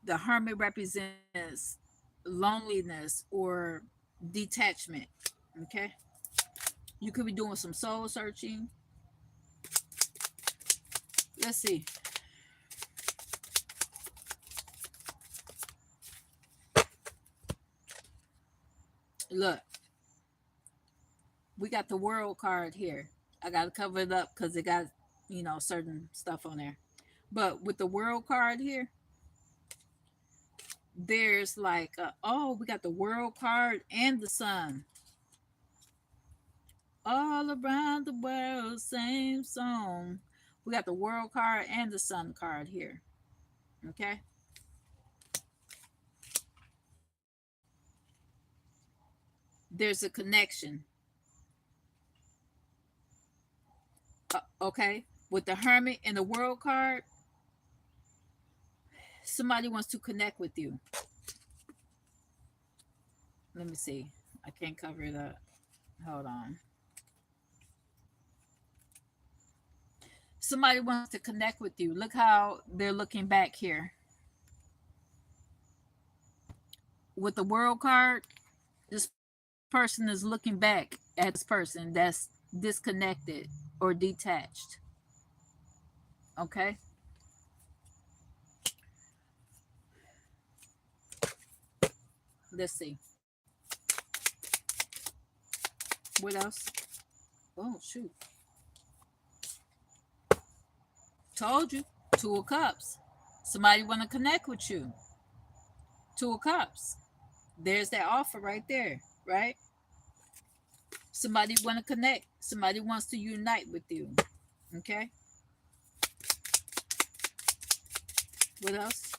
the Hermit represents loneliness or detachment. Okay. You could be doing some soul searching. Let's see. Look, we got the World card here. I got to cover it up because it got, certain stuff on there. But with the World card here, there's like, oh, we got the World card and the Sun. All around the world, same song. We got the World card and the Sun card here. Okay. There's a connection. Okay. With the Hermit and the World card, somebody wants to connect with you. Let me see. I can't cover it up. Hold on. Somebody wants to connect with you. Look how they're looking back here. With the World card, this person is looking back at this person that's disconnected or detached. Okay. Let's see. What else? Oh, shoot. Told you. Two of Cups. Somebody want to connect with you. Two of Cups. There's that offer right there, right? Somebody want to connect. Somebody wants to unite with you. Okay. What else?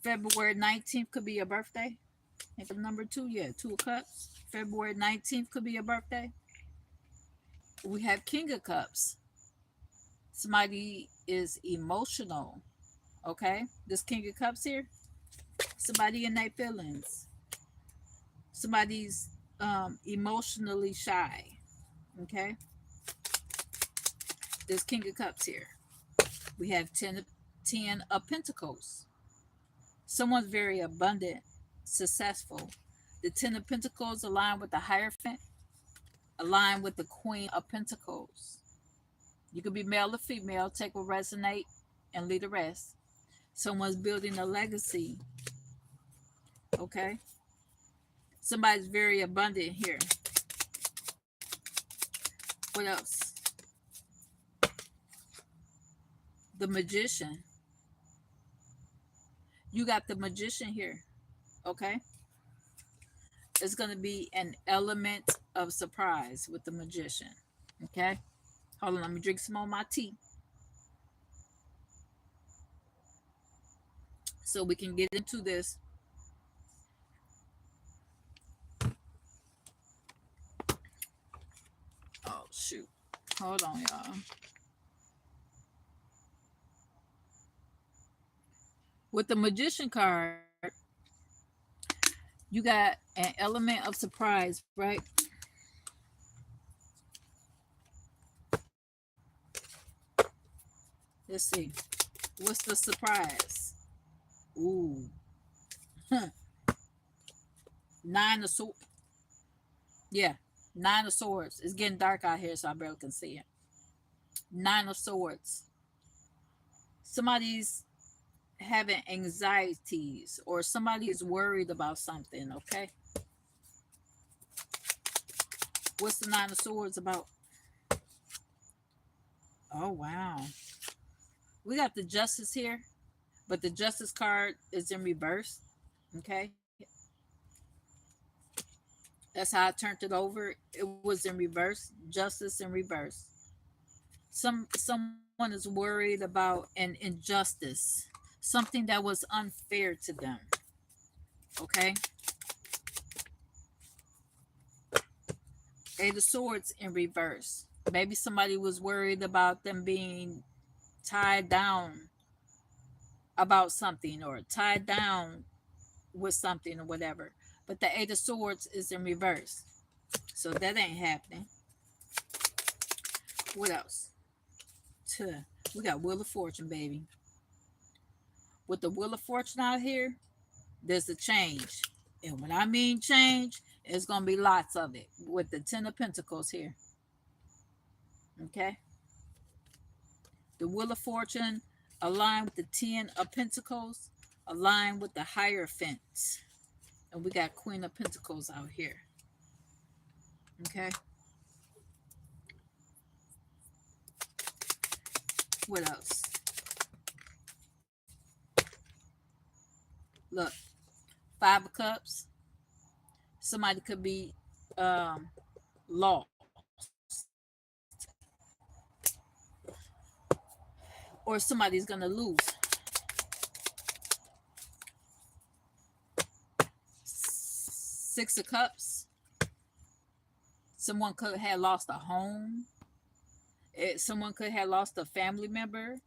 February 19th could be your birthday. Think of number two. Yeah, two of cups. February 19th could be your birthday. We have King of Cups. Somebody is emotional. Okay. This King of Cups here. Somebody in their feelings. Somebody's emotionally shy. Okay. This King of Cups here. We have ten of Pentacles. Someone's very abundant, successful. The Ten of Pentacles align with the Hierophant, align with the Queen of Pentacles. You could be male or female, take what resonate and leave the rest. Someone's building a legacy. Okay. Somebody's very abundant here. What else? The Magician. You got the Magician here. Okay. It's going to be an element of surprise with the Magician. Okay. Hold on. Let me drink some more of my tea so we can get into this. Oh, shoot. Hold on, y'all. With the Magician card, you got an element of surprise, right? Let's see. What's the surprise? Ooh. Huh. Nine of swords. Yeah. Nine of swords. It's getting dark out here, so I barely can see it. Nine of swords. Somebody's having anxieties or somebody is worried about something, okay? What's the Nine of Swords about? Oh, wow. We got the Justice here, but the Justice card is in reverse, okay? That's how I turned it over. It was in reverse, Justice in reverse. Someone is worried about an injustice, something that was unfair to them, okay? Eight of Swords in reverse. Maybe somebody was worried about them being tied down about something or tied down with something or whatever. But the Eight of Swords is in reverse. So that ain't happening. What else? We got Wheel of Fortune, baby. With the Wheel of Fortune out here, there's a change. And when I mean change, it's going to be lots of it with the Ten of Pentacles here. Okay? The Wheel of Fortune aligned with the Ten of Pentacles, aligned with the Hierophant. And we got Queen of Pentacles out here. Okay? What else? Look, Five of Cups. Somebody could be lost. Or somebody's going to lose. Six of Cups. Someone could have lost a home. Someone could have lost a family member.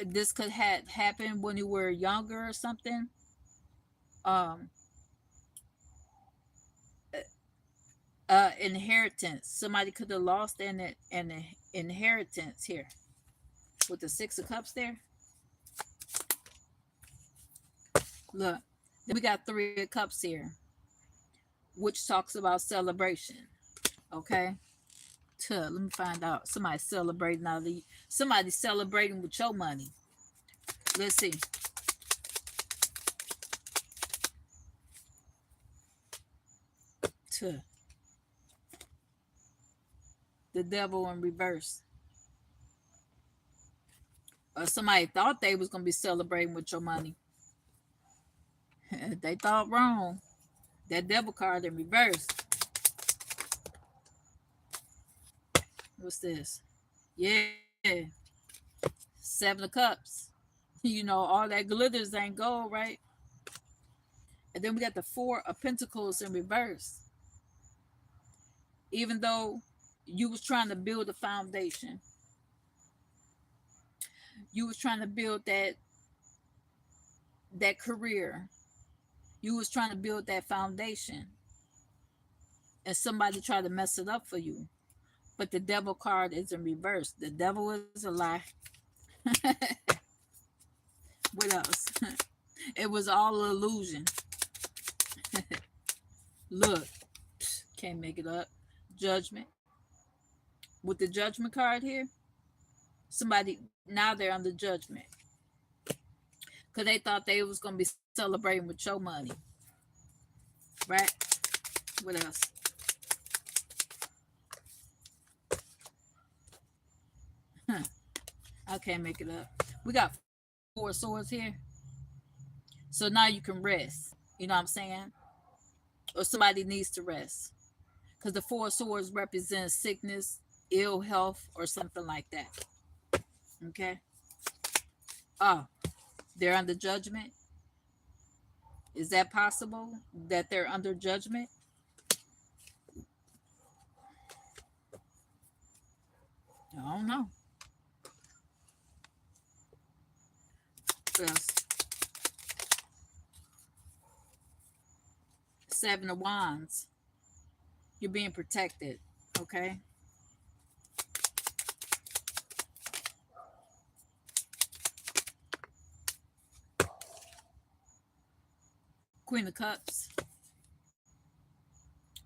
This could have happened when you were younger or something. Um, Inheritance. Somebody could have lost an inheritance here with the Six of Cups there. Look, then we got Three of Cups here, which talks about celebration. Okay, let me find out. Somebody's celebrating out of somebody's celebrating with your money. Let's see. The Devil in reverse. Or somebody thought they was gonna be celebrating with your money. They thought wrong. That devil card in reverse. What's this? Yeah. Seven of Cups. You know, all that glitters ain't gold, right? And then we got the Four of Pentacles in reverse. Even though you was trying to build a foundation, you was trying to build that career, you was trying to build that foundation, and somebody tried to mess it up for you. But the devil card is in reverse. The devil is a lie. What else? It was all an illusion. Look, can't make it up. Judgment. With the judgment card here, somebody now they're under judgment because they thought they was gonna be celebrating with your money, right? What else? Huh. I can't make it up. We got Four Swords here, so now you can rest. You know what I'm saying? Or somebody needs to rest because the Four Swords represents sickness, ill health, or something like that. Okay. Oh, they're under judgment. Is that possible that they're under judgment? I don't know. What else? Seven of Wands. You're being protected. Okay. Queen of Cups.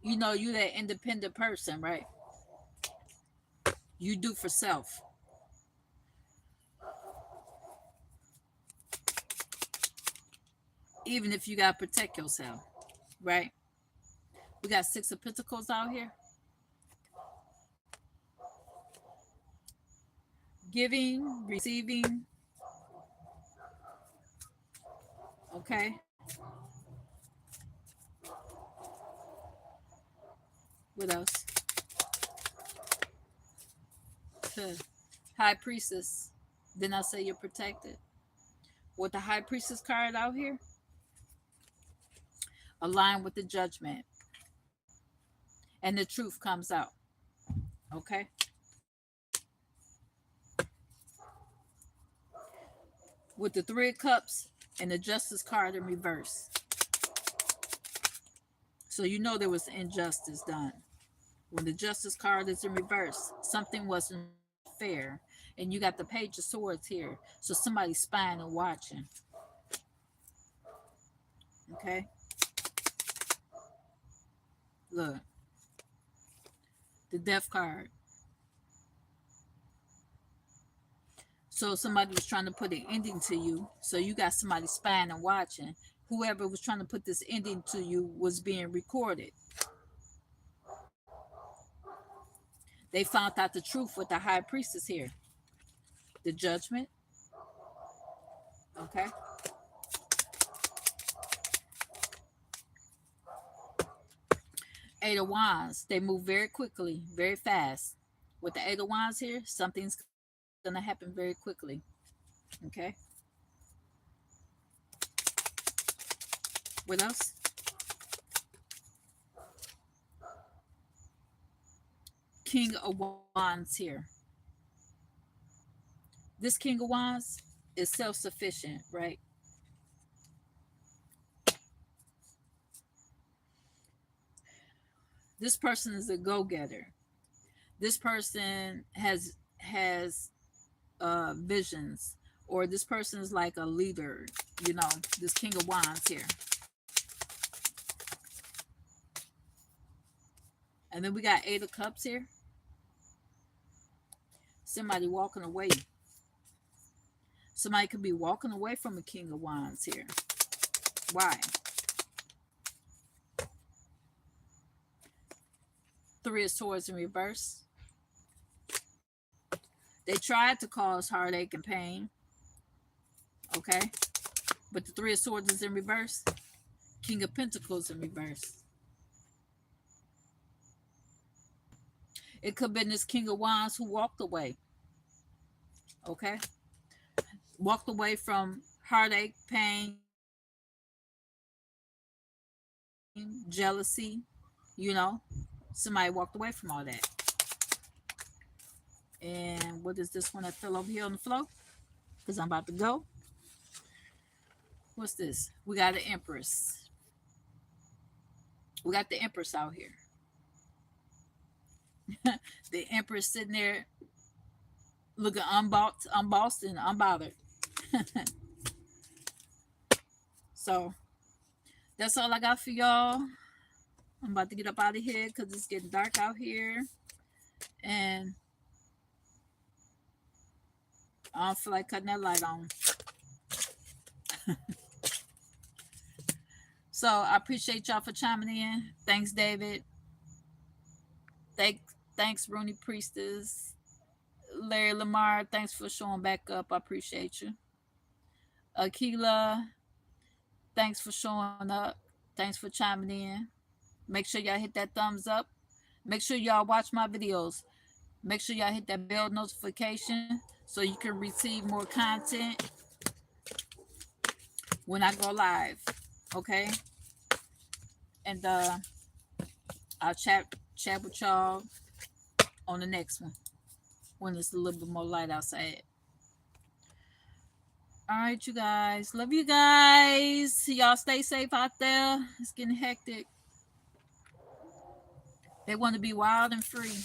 You know, you're that independent person, right? You do for self. Even if you got to protect yourself, right? We got Six of Pentacles out here. Giving, receiving. Okay. What else? High Priestess. Then I say you're protected. With the High Priestess card out here, align with the judgment. And the truth comes out. Okay. With the Three of Cups and the Justice card in reverse. So you know there was injustice done. When the Justice card is in reverse, something wasn't fair. And you got the Page of Swords here. So somebody's spying and watching. Okay. Look. The Death card. So somebody was trying to put an ending to you. So you got somebody spying and watching. Whoever was trying to put this ending to you was being recorded. They found out the truth with the High Priestess here. The Judgment. Okay. Eight of Wands. They move very quickly, very fast. With the Eight of Wands here, something's going to happen very quickly. Okay. What else? King of Wands here. This King of Wands is self-sufficient, right? This person is a go-getter. This person has visions, or this person is like a leader. You know, this King of Wands here. And then we got Eight of Cups here. Somebody walking away. Somebody could be walking away from a King of Wands here. Why? Three of Swords in reverse. They tried to cause heartache and pain. Okay. But the Three of Swords is in reverse. King of Pentacles in reverse. It could have been this King of Wands who walked away. Okay? Walked away from heartache, pain, jealousy, you know. Somebody walked away from all that. And what is this one that fell over here on the floor? Because I'm about to go. What's this? We got an Empress. We got the Empress out here. The Empress sitting there looking unbossed and unbothered. So that's all I got for y'all. I'm about to get up out of here because it's getting dark out here. And I don't feel like cutting that light on. So I appreciate y'all for chiming in. Thanks, David. Thanks, Rooney Priestess. Larry Lamar, thanks for showing back up. I appreciate you. Akila, thanks for showing up. Thanks for chiming in. Make sure y'all hit that thumbs up. Make sure y'all watch my videos. Make sure y'all hit that bell notification so you can receive more content when I go live. Okay? And I'll chat with y'all on the next one when it's a little bit more light outside. All right, you guys. Love you guys. Y'all stay safe out there. It's getting hectic. They want to be wild and free.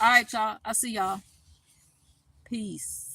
All right, y'all. I'll see y'all. Peace.